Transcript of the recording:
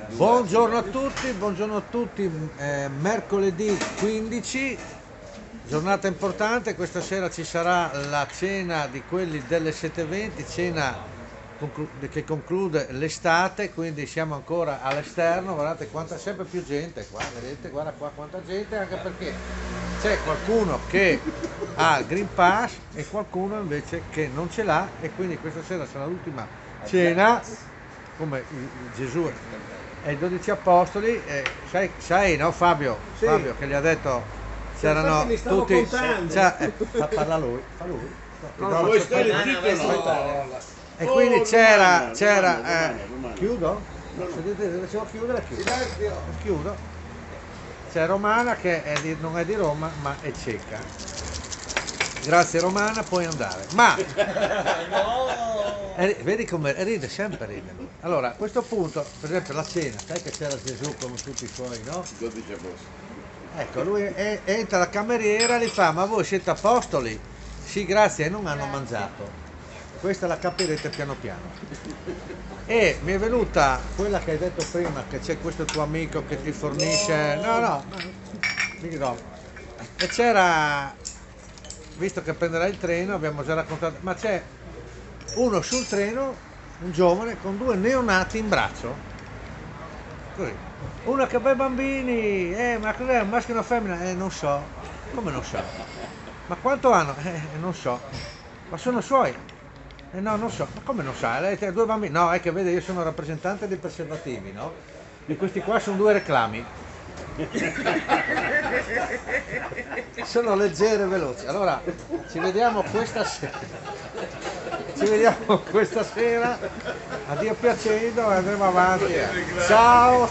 Buongiorno a tutti, mercoledì 15, giornata importante, questa sera ci sarà la cena di quelli delle 7:20, cena che conclude l'estate, quindi siamo ancora all'esterno, guardate quanta sempre più gente qua, vedete, guarda qua quanta gente, anche perché c'è qualcuno che ha il Green Pass e qualcuno invece che non ce l'ha e quindi questa sera sarà l'ultima cena come Gesù e i 12 apostoli, sai no Fabio? Sì. Fabio che gli ha detto c'erano mi stavo tutti, contando. parla lui, fa lui. No, voi state zitti o no? E quindi c'era, domani. chiudo? Se devo chiudere, chiudo. C'è Romana che non è di Roma ma è ceca. Grazie Romana, puoi andare. Ma vedi come ride, sempre ride lui. Allora, a questo punto, per esempio la cena, sai che c'era Gesù come tutti i suoi, no? 12 agosto. Ecco, lui entra la cameriera e gli fa, ma voi siete apostoli? Sì, grazie, e non hanno mangiato. Questa la capirete piano piano. E mi è venuta quella che hai detto prima, che c'è questo tuo amico che ti fornisce... No, mi dirò. E c'era, visto che prenderà il treno, abbiamo già raccontato, ma c'è uno sul treno, un giovane, con due neonati in braccio. Così. Uno che bei bambini, ma cos'è, un maschio e una femmina? Non so. Come non so? Ma quanto hanno? Non so. Ma sono suoi? No, non so, ma come non sa? Lei ha due bambini? No, è che vede, io sono rappresentante dei preservativi, no? E questi qua sono due reclami. Sono leggere e veloci. Allora, ci vediamo questa sera. A Dio piacendo e andremo avanti. Ciao.